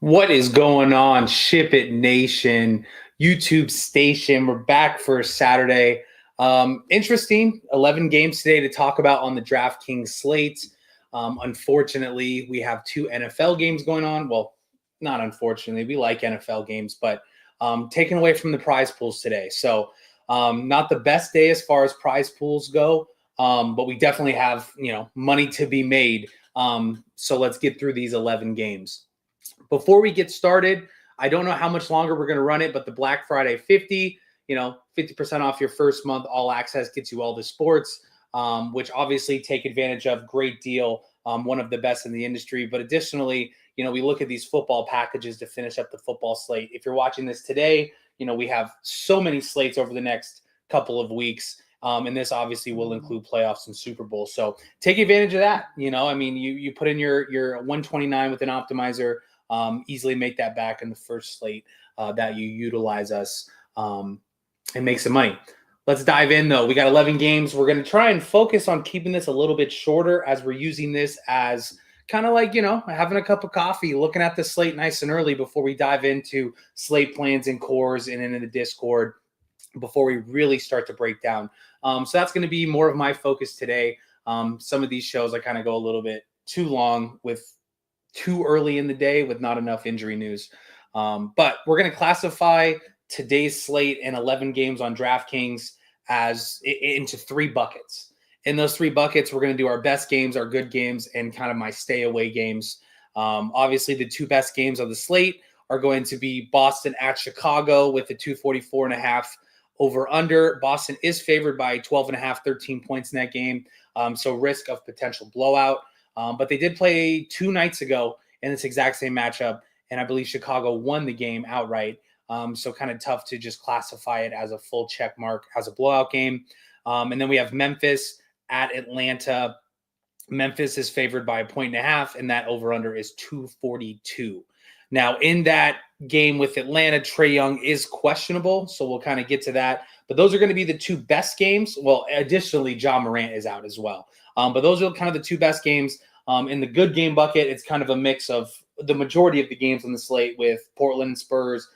What is going on, SHIPIT Nation, YouTube station? We're back for Saturday. Interesting, 11 games today to talk about on the DraftKings slate. Unfortunately, we have two NFL games going on. Well, not unfortunately, we like NFL games, but taken away from the prize pools today. So not the best day as far as prize pools go, but we definitely have money to be made. So let's get through these 11 games. Before we get started, I don't know how much longer we're going to run it, but the Black Friday 50, 50% off your first month, all access gets you all the sports, which obviously take advantage of. Great deal. One of the best in the industry. But additionally, we look at these football packages to finish up the football slate. If you're watching this today, we have so many slates over the next couple of weeks. And this obviously will include playoffs and Super Bowl. So take advantage of that. You put in your 129 with an optimizer, easily make that back in the first slate that you utilize us and make some money. Let's dive in, though. We got 11 games. We're going to try and focus on keeping this a little bit shorter as we're using this as kind of like, having a cup of coffee, looking at the slate nice and early before we dive into slate plans and cores and into the Discord before we really start to break down. So that's going to be more of my focus today. Some of these shows I kind of go a little bit too long with too early in the day with not enough injury news. But we're going to classify today's slate and 11 games on DraftKings as into three buckets. In those three buckets, we're going to do our best games, our good games, and kind of my stay away games. Obviously, the two best games of the slate are going to be Boston at Chicago with the 244.5 over under. Boston is favored by 12.5, 13 points in that game. So risk of potential blowout. But they did play 2 nights ago in this exact same matchup, and I believe Chicago won the game outright. So kind of tough to just classify it as a full check mark as a blowout game. And then we have Memphis at Atlanta. Memphis is favored by 1.5, and that over-under is 242. Now, in that game with Atlanta, Trae Young is questionable, so we'll kind of get to that. But those are going to be the two best games. Well, additionally, Ja Morant is out as well. But those are kind of the two best games. In the good game bucket, it's kind of a mix of the majority of the games on the slate with Portland and Spurs,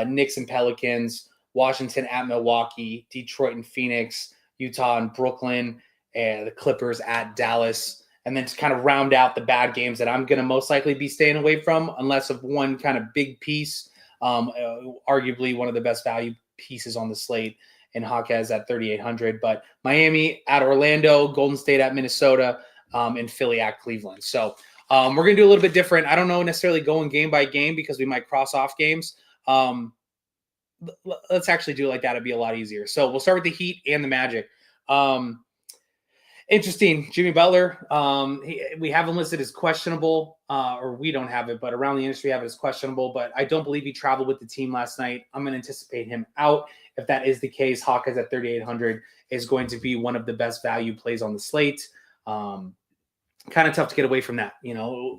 Knicks and Pelicans, Washington at Milwaukee, Detroit and Phoenix, Utah and Brooklyn, and the Clippers at Dallas. And then to kind of round out the bad games that I'm going to most likely be staying away from, unless of one kind of big piece, arguably one of the best value pieces on the slate in Hawkes at 3,800. But Miami at Orlando, Golden State at Minnesota, and Philly at Cleveland. So we're going to do a little bit different. I don't know necessarily going game by game because we might cross off games. Let's actually do it like that. It'd be a lot easier. So we'll start with the Heat and the Magic. Interesting. Jimmy Butler, we have him listed as questionable, or we don't have it, but around the industry have it as questionable, but I don't believe he traveled with the team last night. I'm going to anticipate him out. If that is the case, Hawkes at 3,800 is going to be one of the best value plays on the slate. Kind of tough to get away from that.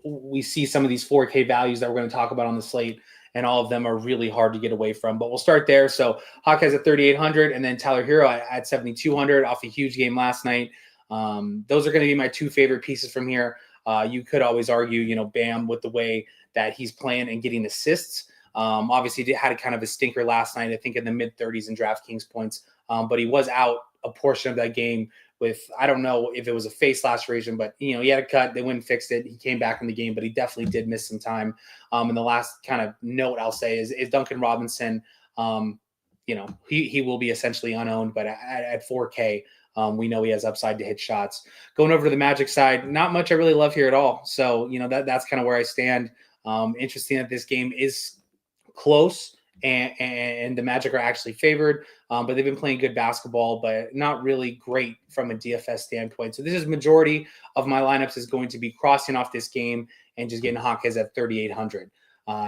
We see some of these 4K values that we're going to talk about on the slate, and all of them are really hard to get away from. But we'll start there. So Hawkes at 3,800, and then Tyler Hero at 7,200 off a huge game last night. Those are going to be my two favorite pieces from here. You could always argue, Bam, with the way that he's playing and getting assists. Obviously, he had a kind of a stinker last night, I think in the mid-30s in DraftKings points. But he was out a portion of that game with, I don't know if it was a face laceration, but, he had a cut. They went and fixed it. He came back in the game, but he definitely did miss some time. And the last kind of note I'll say is Duncan Robinson. He will be essentially unowned, but at 4K, we know he has upside to hit shots. Going over to the Magic side, not much I really love here at all. So, that's kind of where I stand. Interesting that this game is close and the Magic are actually favored, but they've been playing good basketball, but not really great from a DFS standpoint. So this is majority of my lineups is going to be crossing off this game and just getting Hawkes at 3,800.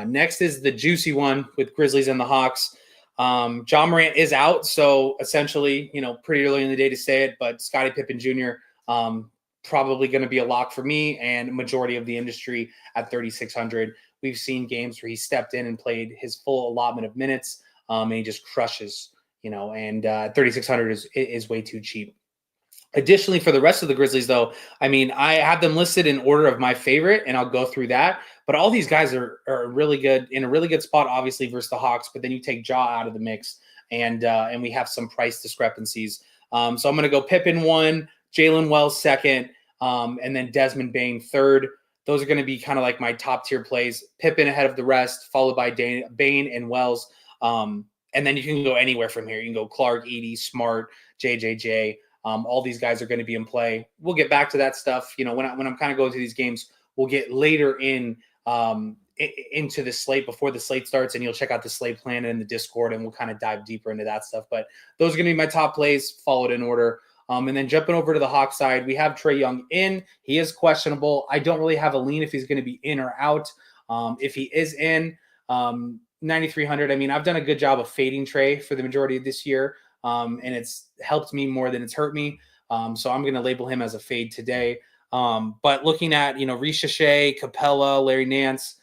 Next is the juicy one with Grizzlies and the Hawks. Ja Morant is out, so essentially, pretty early in the day to say it, but Scottie Pippen Jr. Probably going to be a lock for me and majority of the industry at 3,600. We've seen games where he stepped in and played his full allotment of minutes, and he just crushes, and 3,600 is way too cheap. Additionally, for the rest of the Grizzlies, though, I mean, I have them listed in order of my favorite, and I'll go through that. But all these guys are really good, in a really good spot, obviously, versus the Hawks. But then you take Ja out of the mix, and we have some price discrepancies. So I'm going to go Pippen 1, Jalen Wells 2nd, and then Desmond Bane 3rd. Those are going to be kind of like my top tier plays. Pippen ahead of the rest, followed by Bane and Wells. And then you can go anywhere from here. You can go Clark, Edie, Smart, JJJ. All these guys are going to be in play. We'll get back to that stuff. You know, when I'm kind of going through these games, we'll get later into the slate before the slate starts, and you'll check out the slate plan in the Discord, and we'll kind of dive deeper into that stuff. But those are going to be my top plays, followed in order. And then jumping over to the Hawks side, we have Trae Young in. He is questionable. I don't really have a lean if he's going to be in or out. If he is in, 9,300. I mean, I've done a good job of fading Trae for the majority of this year. And it's helped me more than it's hurt me. So I'm going to label him as a fade today. But looking at, Risha Shea, Capella, Larry Nance,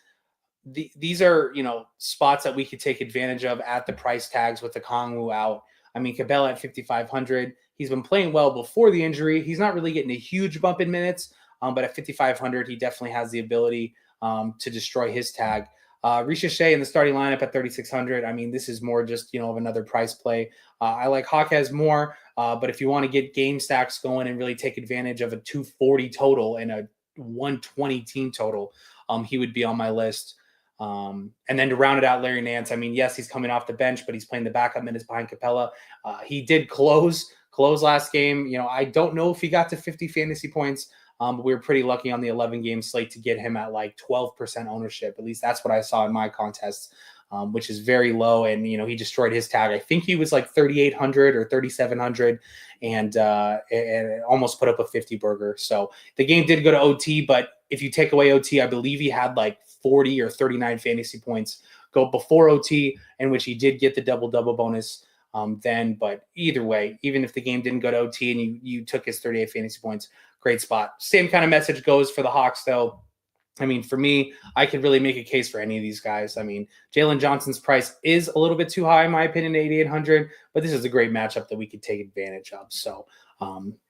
these are, spots that we could take advantage of at the price tags with the Kongwu out. I mean, Capella at 5,500. He's been playing well before the injury. He's not really getting a huge bump in minutes, but at 5,500, he definitely has the ability to destroy his tag. Risha Shea in the starting lineup at 3,600. I mean, this is more just, of another price play. I like Hawkes more, but if you want to get game stacks going and really take advantage of a 240 total and a 120 team total, he would be on my list. And then to round it out, Larry Nance. I mean, yes, he's coming off the bench, but he's playing the backup minutes behind Capella. He did close last game. I don't know if he got to 50 fantasy points. But we were pretty lucky on the 11-game slate to get him at like 12% ownership. At least that's what I saw in my contests, which is very low. And, he destroyed his tag. I think he was like 3,800 or 3,700 and almost put up a 50 burger. So the game did go to OT, but if you take away OT, I believe he had like 40 or 39 fantasy points go before OT, in which he did get the double-double bonus then. But either way, even if the game didn't go to OT and you took his 38 fantasy points, great spot. Same kind of message goes for the Hawks, though. I mean, for me, I could really make a case for any of these guys. I mean, Jalen Johnson's price is a little bit too high, in my opinion, 8,800, but this is a great matchup that we could take advantage of. So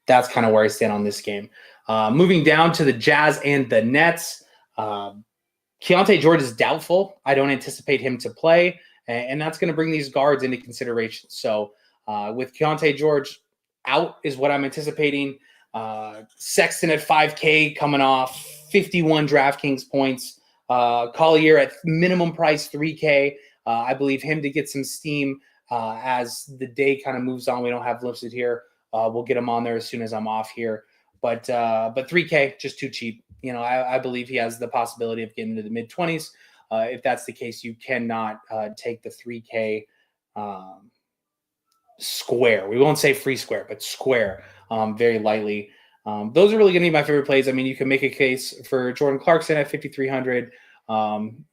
that's kind of where I stand on this game. Moving down to the Jazz and the Nets, Keontae George is doubtful. I don't anticipate him to play, and that's going to bring these guards into consideration. So with Keontae George out is what I'm anticipating. Sexton at 5K coming off 51 DraftKings points. Collier at minimum price 3K. I believe him to get some steam as the day kind of moves on. We don't have listed here. We'll get him on there as soon as I'm off here. But 3K, just too cheap. I believe he has the possibility of getting into the mid-20s. If that's the case, you cannot take the 3K square. We won't say free square, but square very lightly. Those are really going to be my favorite plays. I mean, you can make a case for Jordan Clarkson at 5,300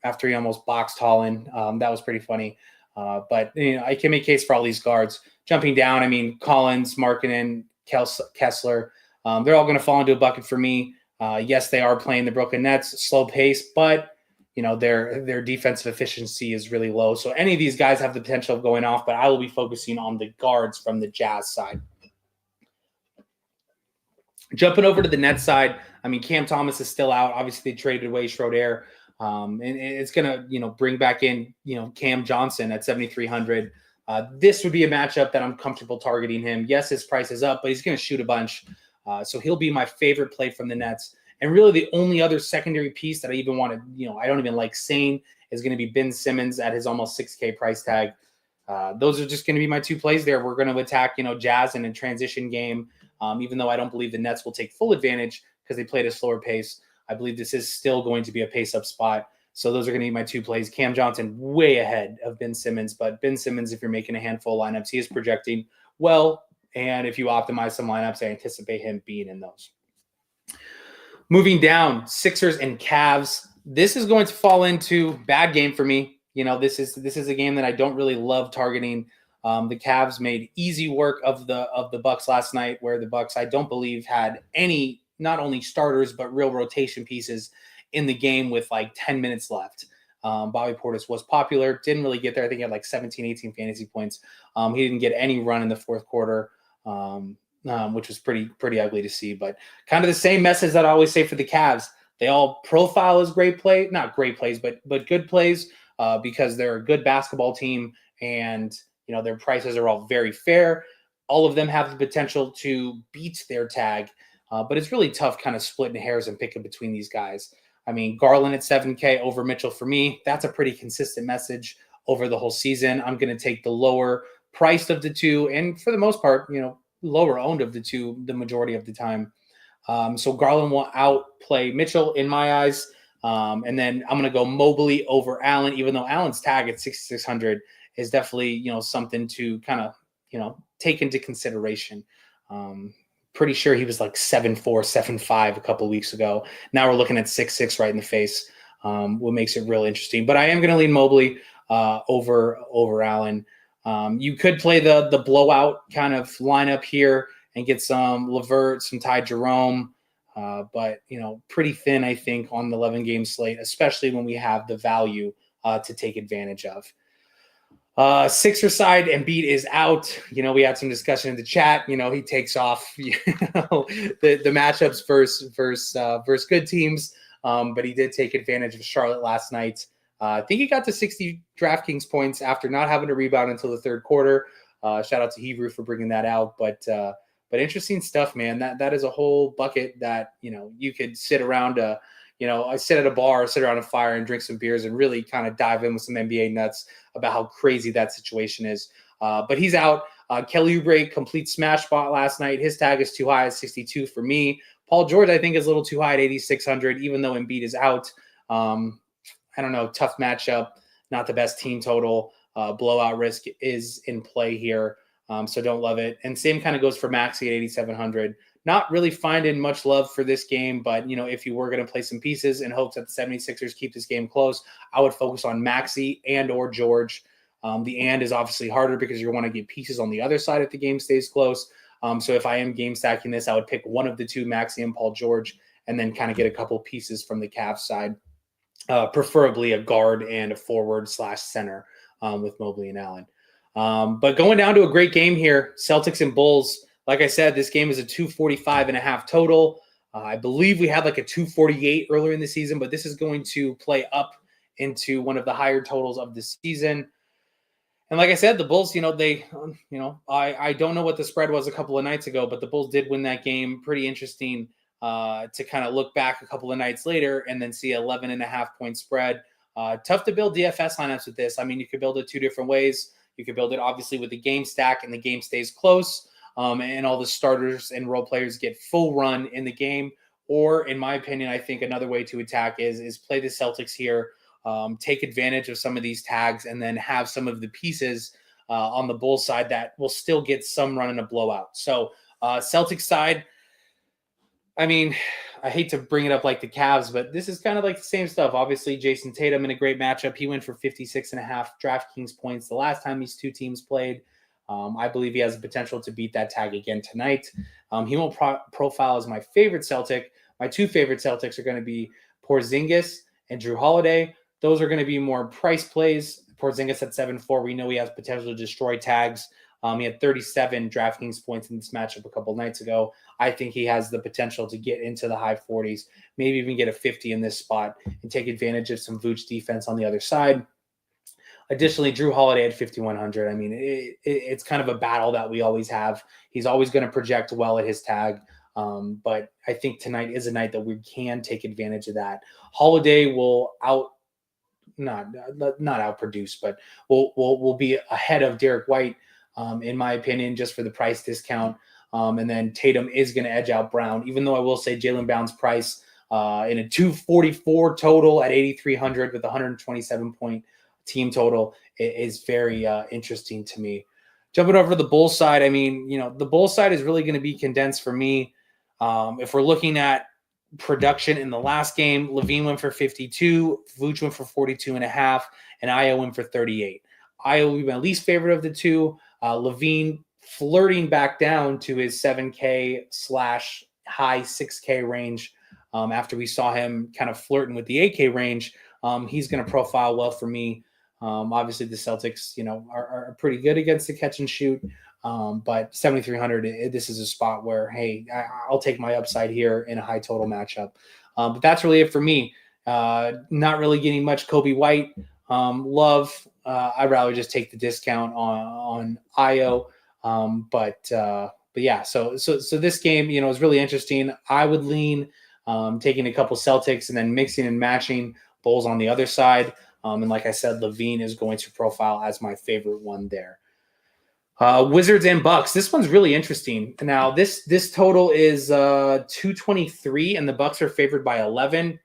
after he almost boxed Holland. That was pretty funny. But I can make a case for all these guards. Jumping down, I mean, Collins, Markkanen, Kessler, they're all going to fall into a bucket for me. Yes, they are playing the Brooklyn Nets, slow pace, but their defensive efficiency is really low. So any of these guys have the potential of going off, but I will be focusing on the guards from the Jazz side. Jumping over to the Nets side, I mean, Cam Thomas is still out. Obviously, they traded away Schroeder. And it's going to, bring back in, Cam Johnson at 7,300. This would be a matchup that I'm comfortable targeting him. Yes, his price is up, but he's going to shoot a bunch. So he'll be my favorite play from the Nets. And really the only other secondary piece that I even want to, I don't even like saying is going to be Ben Simmons at his almost 6K price tag. Those are just going to be my two plays there. We're going to attack, Jazz in a transition game. Even though I don't believe the Nets will take full advantage because they played a slower pace, I believe this is still going to be a pace-up spot. So those are going to be my two plays. Cam Johnson way ahead of Ben Simmons, but Ben Simmons, if you're making a handful of lineups, he is projecting well, and if you optimize some lineups, I anticipate him being in those. Moving down, Sixers and Cavs. This is going to fall into bad game for me. This is a game that I don't really love targeting. The Cavs made easy work of the Bucks last night, where the Bucks, I don't believe, had any, not only starters, but real rotation pieces in the game with like 10 minutes left. Bobby Portis was popular, didn't really get there. I think he had like 17, 18 fantasy points. He didn't get any run in the fourth quarter. which was pretty ugly to see. But kind of the same message that I always say for the Cavs. They all profile as great play, not great plays, but good plays because they're a good basketball team, and their prices are all very fair. All of them have the potential to beat their tag, but it's really tough kind of splitting hairs and picking between these guys. I mean, Garland at 7K over Mitchell for me, that's a pretty consistent message over the whole season. I'm going to take the lower priced of the two, and for the most part, lower owned of the two the majority of the time. So Garland will outplay Mitchell in my eyes. And then I'm going to go Mobley over Allen, even though Allen's tag at 6,600 is definitely, something to kind of, take into consideration. Pretty sure he was like 7'4", 7'5" a couple of weeks ago. Now we're looking at 6'6" right in the face, what makes it real interesting. But I am going to lean Mobley over Allen. You could play the blowout kind of lineup here and get some LeVert, some Ty Jerome, but pretty thin, I think, on the 11-game slate, especially when we have the value to take advantage of. Sixer side, Embiid is out. We had some discussion in the chat. He takes off the matchups versus good teams, but he did take advantage of Charlotte last night. I think he got to 60 DraftKings points after not having to rebound until the third quarter. Shout out to Hebrew for bringing that out, but interesting stuff, man. That is a whole bucket that you could sit around I sit at a bar, sit around a fire and drink some beers and really kind of dive in with some NBA nuts about how crazy that situation is. But he's out. Kelly Oubre complete smash spot last night. His tag is too high at 62 for me. Paul George, I think, is a little too high at 8,600, even though Embiid is out. I don't know, tough matchup, not the best team total. Blowout risk is in play here. So don't love it. And same kind of goes for Maxey at 8,700. Not really finding much love for this game, but, if you were going to play some pieces in hopes that the 76ers keep this game close, I would focus on Maxey and or George. The and is obviously harder because you want to get pieces on the other side if the game stays close. So if I am game stacking this, I would pick one of the two, Maxey and Paul George, and then kind of get a couple pieces from the Cavs side, preferably a guard and a forward/center with Mobley and Allen. But going down to a great game here, Celtics and Bulls. Like I said, this game is a 245.5 total. I believe we had like a 248 earlier in the season, but this is going to play up into one of the higher totals of the season. And like I said, the Bulls, I don't know what the spread was a couple of nights ago, but the Bulls did win that game. Pretty interesting to kind of look back a couple of nights later and then see 11.5 point spread. Tough to build DFS lineups with this. I mean, you could build it two different ways. You could build it obviously with the game stack and the game stays close. And all the starters and role players get full run in the game. Or, in my opinion, I think another way to attack is play the Celtics here, take advantage of some of these tags, and then have some of the pieces on the Bulls side that will still get some run in a blowout. So, Celtics side, I mean, I hate to bring it up like the Cavs, but this is kind of like the same stuff. Obviously, Jason Tatum in a great matchup. He went for 56.5 DraftKings points the last time these two teams played. I believe he has the potential to beat that tag again tonight. He won't profile as my favorite Celtic. My two favorite Celtics are going to be Porzingis and Drew Holiday. Those are going to be more price plays. Porzingis at 7.4. We know he has potential to destroy tags. He had 37 DraftKings points in this matchup a couple nights ago. I think he has the potential to get into the high 40s, maybe even get a 50 in this spot and take advantage of some Vooch defense on the other side. Additionally, Drew Holiday at 5,100. I mean, it's kind of a battle that we always have. He's always going to project well at his tag. But I think tonight is a night that we can take advantage of that. Holiday will not outproduce, but will be ahead of Derek White, in my opinion, just for the price discount. And then Tatum is going to edge out Brown, even though I will say Jaylen Brown's price in a 244 total at 8,300 with 127 point team total is very interesting to me. Jumping over to the Bulls side, I mean, the Bulls side is really going to be condensed for me. If we're looking at production in the last game, Levine went for 52, Vooch went for 42.5, and Ayo went for 38. Ayo will be my least favorite of the two. Levine flirting back down to his 7K/high 6K range after we saw him kind of flirting with the 8K range. He's going to profile well for me. Obviously, the Celtics, are pretty good against the catch and shoot. But 7,300, this is a spot where, hey, I'll take my upside here in a high total matchup. But that's really it for me. Not really getting much Kobe White love. I'd rather just take the discount on IO. But yeah, so this game, is really interesting. I would lean taking a couple Celtics and then mixing and matching Bulls on the other side. And like I said, Levine is going to profile as my favorite one there. Wizards and Bucks. This one's really interesting. Now, this total is 223, and the Bucks are favored by 11.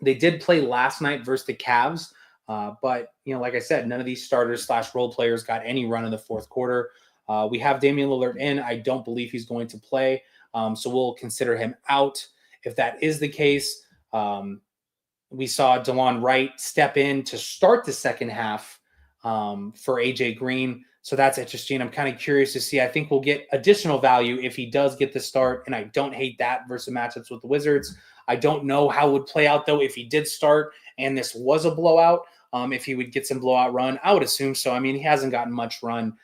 They did play last night versus the Cavs, but like I said, none of these starters / role players got any run in the fourth quarter. We have Damian Lillard in. I don't believe he's going to play, so we'll consider him out. If that is the case, we saw DeLon Wright step in to start the second half for AJ Green. So that's interesting. I'm kind of curious to see. I think we'll get additional value if he does get the start, and I don't hate that versus matchups with the Wizards. I don't know how it would play out, though, if he did start and this was a blowout, if he would get some blowout run. I would assume so. I mean, he hasn't gotten much run,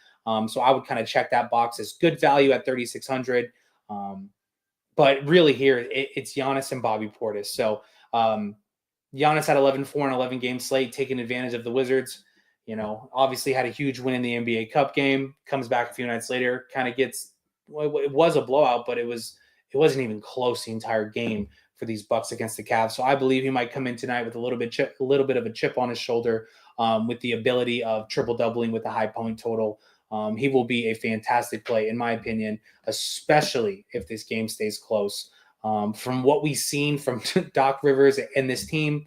so I would kind of check that box as good value at 3,600. But really here, it's Giannis and Bobby Portis. So Giannis had 11-4 and 11-game slate, taking advantage of the Wizards. Obviously had a huge win in the NBA Cup game, comes back a few nights later, kind of gets, it was a blowout, but it wasn't even close the entire game for these Bucks against the Cavs. So I believe he might come in tonight with a little bit of a chip on his shoulder, with the ability of triple doubling with a high point total. He will be a fantastic play, in my opinion, especially if this game stays close. From what we've seen from Doc Rivers and this team,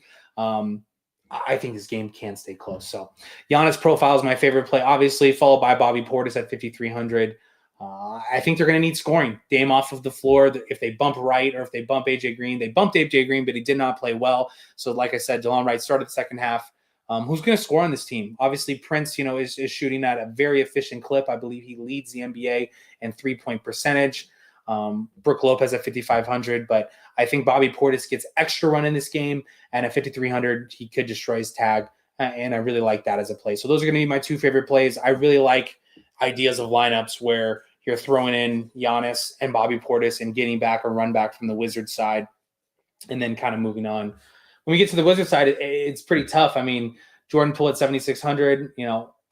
I think this game can stay close. So Giannis profile is my favorite play, obviously, followed by Bobby Portis at 5,300. I think they're going to need scoring. Dame off of the floor. If they bump Wright or if they bump AJ Green, they bumped AJ Green, but he did not play well. So like I said, DeLon Wright started the second half. Who's going to score on this team? Obviously, Prince, is shooting at a very efficient clip. I believe he leads the NBA in 3-point percentage. Brook Lopez at 5,500, but I think Bobby Portis gets extra run in this game, and at 5,300, he could destroy his tag, and I really like that as a play. So those are going to be my two favorite plays. I really like ideas of lineups where you're throwing in Giannis and Bobby Portis and getting back a run back from the Wizards side, and then kind of moving on. When we get to the Wizards side, it's pretty tough. I mean, Jordan Poole at 7,600,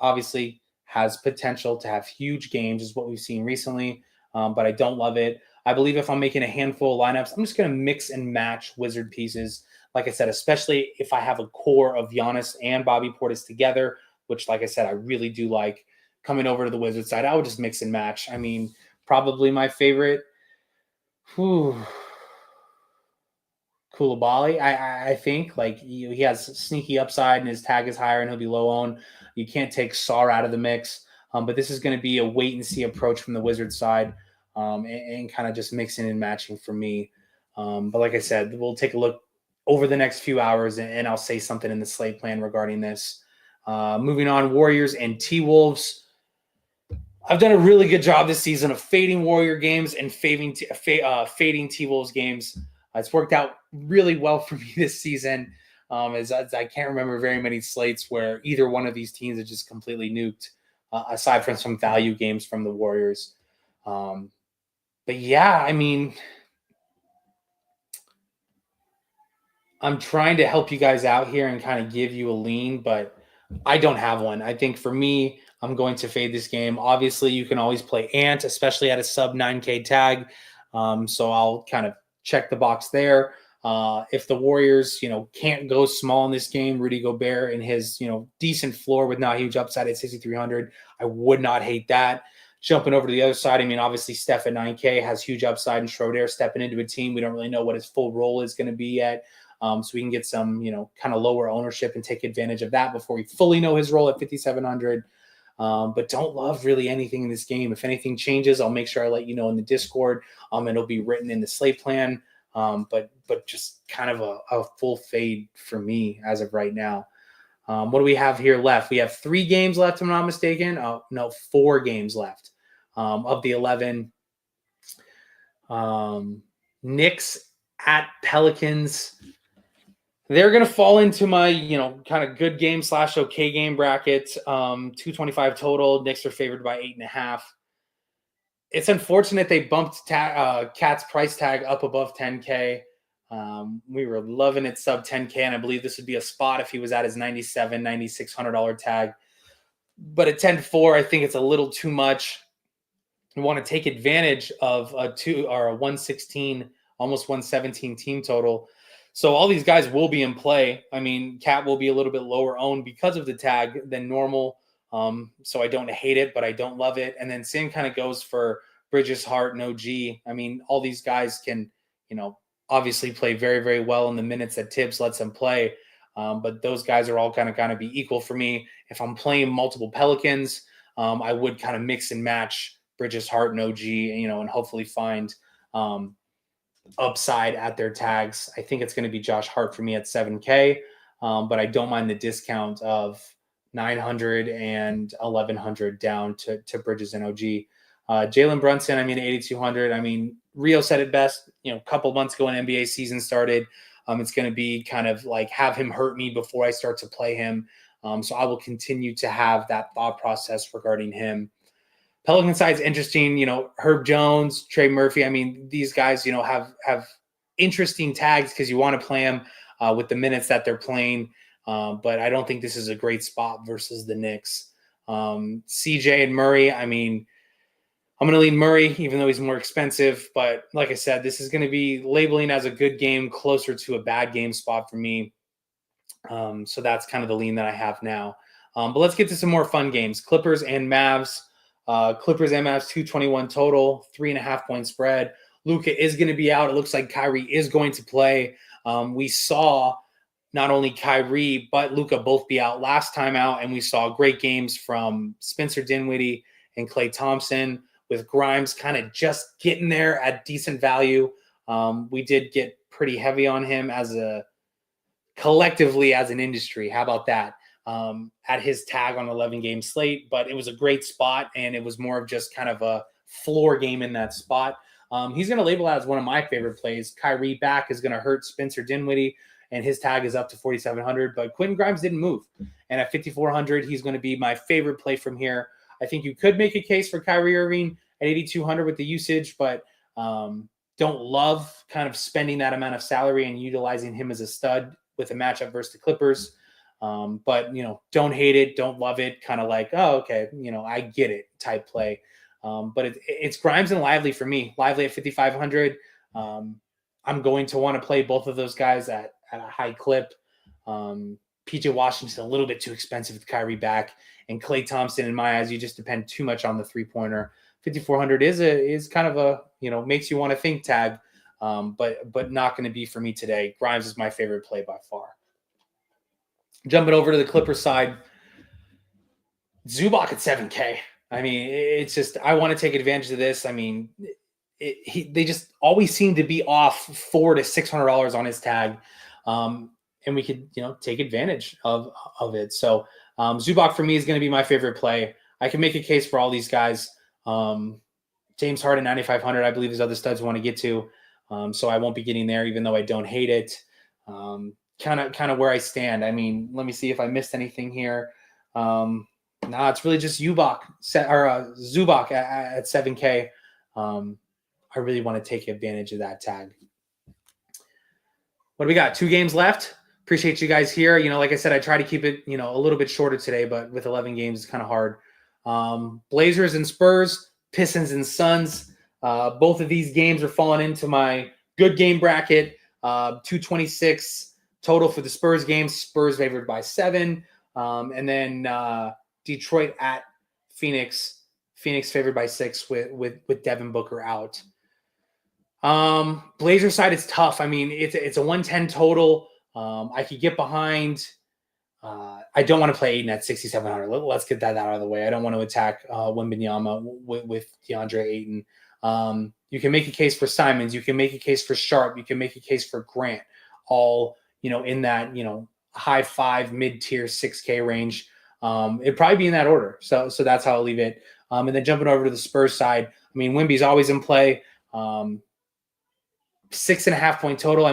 obviously has potential to have huge games, is what we've seen recently. But I don't love it. I believe if I'm making a handful of lineups, I'm just going to mix and match Wizard pieces. Like I said, especially if I have a core of Giannis and Bobby Portis together, which, like I said, I really do like. Coming over to the Wizard side, I would just mix and match. I mean, probably my favorite, Koulibaly. I think he has sneaky upside and his tag is higher and he'll be low owned. You can't take Sarr out of the mix. But this is going to be a wait and see approach from the Wizard side, and kind of just mixing and matching for me. But like I said, we'll take a look over the next few hours, and I'll say something in the slate plan regarding this. Moving on, Warriors and T-Wolves. I've done a really good job this season of fading Warrior games and fading T-Wolves games. It's worked out really well for me this season, as I can't remember very many slates where either one of these teams is just completely nuked. Aside from some value games from the Warriors. But yeah, I mean, I'm trying to help you guys out here and kind of give you a lean, but I don't have one. I think for me, I'm going to fade this game. Obviously, you can always play Ant, especially at a sub 9K tag. So I'll kind of check the box there. If the Warriors, can't go small in this game, Rudy Gobert and his, decent floor with not huge upside at 6,300, I would not hate that. Jumping over to the other side, I mean, obviously Steph at 9K has huge upside, and Schroeder stepping into a team we don't really know what his full role is going to be yet. So we can get some, kind of lower ownership and take advantage of that before we fully know his role at 5,700. But don't love really anything in this game. If anything changes, I'll make sure I let you know in the Discord. And it'll be written in the slate plan. But just kind of a full fade for me as of right now. What do we have here left? We have 3 games left, if I'm not mistaken. Oh, no, 4 games left of the 11. Knicks at Pelicans. They're going to fall into my, kind of good game / okay game bracket. 225 total. Knicks are favored by 8.5. It's unfortunate they bumped Cat's price tag up above 10K. We were loving it sub 10K, and I believe this would be a spot if he was at his $9,700, $9,600 tag. But at 10-4, I think it's a little too much. We want to take advantage of a 116, almost 117 team total. So all these guys will be in play. I mean, Cat will be a little bit lower owned because of the tag than normal. So I don't hate it, but I don't love it. And then same kind of goes for Bridges, Hart, and OG. I mean, all these guys can, obviously play very, very well in the minutes that Tibbs lets them play. But those guys are all kind of be equal for me. If I'm playing multiple Pelicans, I would kind of mix and match Bridges, Hart, and OG, and hopefully find upside at their tags. I think it's going to be Josh Hart for me at 7K, but I don't mind the discount of 900 and 1100 down to Bridges and OG. Jalen Brunson, 8,200. Rio said it best, a couple months ago when NBA season started. It's going to be kind of like have him hurt me before I start to play him. So I will continue to have that thought process regarding him. Pelican side's interesting, Herb Jones, Trey Murphy. These guys, have interesting tags because you want to play them with the minutes that they're playing. But I don't think this is a great spot versus the Knicks. CJ and Murray, I'm going to lean Murray, even though he's more expensive. But like I said, this is going to be labeling as a good game, closer to a bad game spot for me. So that's kind of the lean that I have now. But let's get to some more fun games. Clippers and Mavs. Clippers and Mavs, 221 total, 3.5 point spread. Luka is going to be out. It looks like Kyrie is going to play. We saw not only Kyrie, but Luka both be out last time out. And we saw great games from Spencer Dinwiddie and Klay Thompson, with Grimes kind of just getting there at decent value. We did get pretty heavy on him collectively as an industry. How about that? At his tag on 11-game slate, but it was a great spot, and it was more of just kind of a floor game in that spot. He's going to label that as one of my favorite plays. Kyrie back is going to hurt Spencer Dinwiddie, and his tag is up to 4,700, but Quentin Grimes didn't move. And at 5,400, he's going to be my favorite play from here. I think you could make a case for Kyrie Irving at 8,200 with the usage, but don't love kind of spending that amount of salary and utilizing him as a stud with a matchup versus the Clippers. But, don't hate it, don't love it, kind of like, oh, okay, I get it type play. But it's Grimes and Lively for me. Lively at 5,500. I'm going to want to play both of those guys at a high clip. PJ Washington, a little bit too expensive with Kyrie back. And Klay Thompson, in my eyes, you just depend too much on the three-pointer. 5,400 is kind of a, makes you want to think tag, but not going to be for me today. Grimes is my favorite play by far. Jumping over to the Clippers side, Zubac at 7K. It's just, I want to take advantage of this. They just always seem to be off $400 to $600 on his tag. And we could, take advantage of it. So Zubac for me is going to be my favorite play. I can make a case for all these guys. James Harden, 9,500, I believe his other studs want to get to. So I won't be getting there, even though I don't hate it. Kind of where I stand. Let me see if I missed anything here. It's really just Zubac at 7K. I really want to take advantage of that tag. What do we got? 2 games left. Appreciate you guys here. Like I said, I try to keep it, a little bit shorter today, but with 11 games, it's kind of hard. Blazers and Spurs, Pistons and Suns. Both of these games are falling into my good game bracket. 226 total for the Spurs games. Spurs favored by 7. And then Detroit at Phoenix. Phoenix favored by 6 with Devin Booker out. Blazer side is tough. It's a 110 total. I could get behind. I don't want to play Ayton at 6,700. Let's get that out of the way. I don't want to attack Wembanyama with DeAndre Ayton. You can make a case for Simons. You can make a case for Sharp. You can make a case for Grant. All in that high 5, mid-tier 6K range. It'd probably be in that order. So that's how I'll leave it. And then jumping over to the Spurs side. Wemby's always in play. 6.5 point total.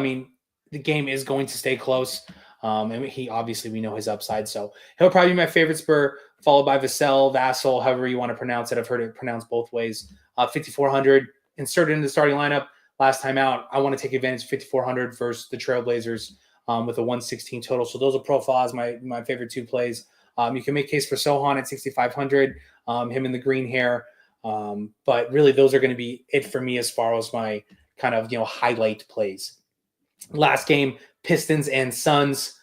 The game is going to stay close. And he obviously, we know his upside. So he'll probably be my favorite Spur, followed by Vassell, however you want to pronounce it. I've heard it pronounced both ways. 5,400 inserted in the starting lineup. Last time out, I want to take advantage of 5,400 versus the Trailblazers with a 116 total. So those are profiles, my favorite two plays. You can make case for Sohan at 6,500, him in the green hair. But really, those are going to be it for me as far as my kind of, highlight plays. Last game, Pistons and Suns.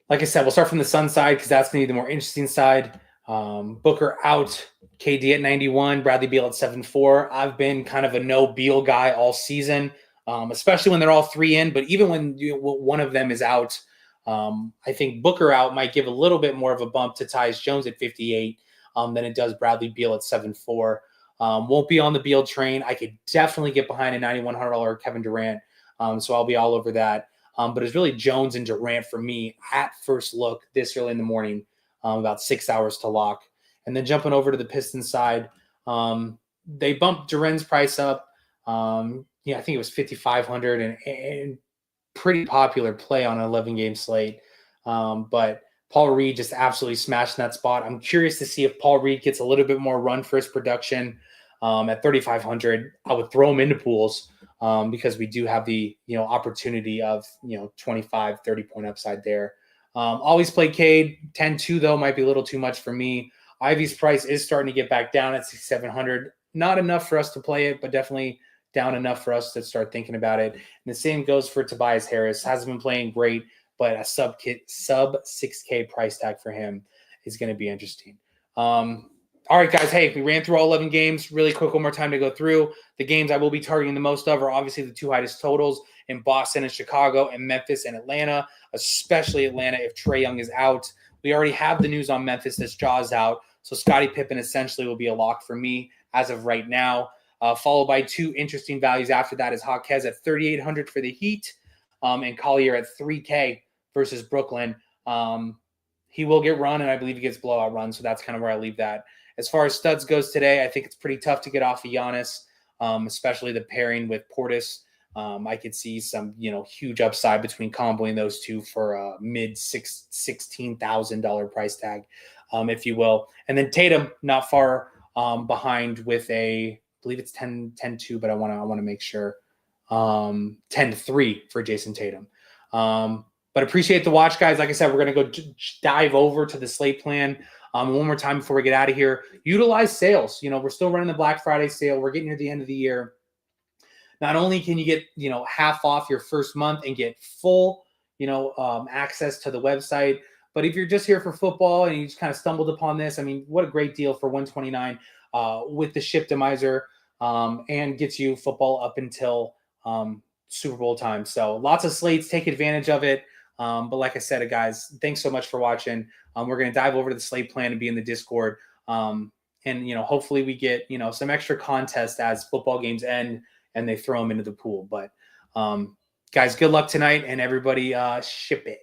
Like I said, we'll start from the Suns side because that's going to be the more interesting side. Booker out, KD at 91, Bradley Beal at 7.4. I've been kind of a no Beal guy all season, especially when they're all three in. But even when one of them is out, I think Booker out might give a little bit more of a bump to Tyus Jones at 58 than it does Bradley Beal at 7.4. Won't be on the Beal train. I could definitely get behind a $9,100 Kevin Durant, so I'll be all over that. But it's really Jones and Durant for me at first look this early in the morning, about 6 hours to lock. And then jumping over to the Pistons side, they bumped Durant's price up. I think it was 5,500 and pretty popular play on an 11-game slate. But Paul Reed just absolutely smashed in that spot. I'm curious to see if Paul Reed gets a little bit more run for his production at 3,500. I would throw him into pools because we do have the opportunity of 25, 30-point upside there. Always play Cade. 10-2 though might be a little too much for me. Ivy's price is starting to get back down at 6,700. Not enough for us to play it, but definitely down enough for us to start thinking about it. And the same goes for Tobias Harris. Hasn't been playing great, but a sub 6K price tag for him is going to be interesting. All right, guys. Hey, we ran through all 11 games. Really quick, one more time to go through. The games I will be targeting the most of are obviously the two highest totals in Boston and Chicago and Memphis and Atlanta, especially Atlanta if Trae Young is out. We already have the news on Memphis that Jaw's out, so Scottie Pippen essentially will be a lock for me as of right now. Followed by two interesting values after that is Jaquez at 3,800 for the Heat and Collier at 3K versus Brooklyn. He will get run, and I believe he gets blowout run, so that's kind of where I leave that. As far as studs goes today, I think it's pretty tough to get off of Giannis, especially the pairing with Portis. I could see some, huge upside between comboing those two for a mid $16,000 price tag, if you will. And then Tatum, not far behind with I believe it's 10-2, but I want to make sure 10-3 for Jason Tatum. But appreciate the watch, guys. Like I said, we're going to go dive over to the slate plan. One more time before we get out of here. Utilize sales. We're still running the Black Friday sale. We're getting near the end of the year. Not only can you get, half off your first month and get full, access to the website, but if you're just here for football and you just kind of stumbled upon this, I mean, what a great deal for $129 with the Shiptimizer and gets you football up until Super Bowl time. So lots of slates. Take advantage of it. But like I said, guys, thanks so much for watching. We're going to dive over to the slate plan and be in the Discord. And, hopefully we get, some extra contest as football games end and they throw them into the pool. But guys, good luck tonight and everybody ship it.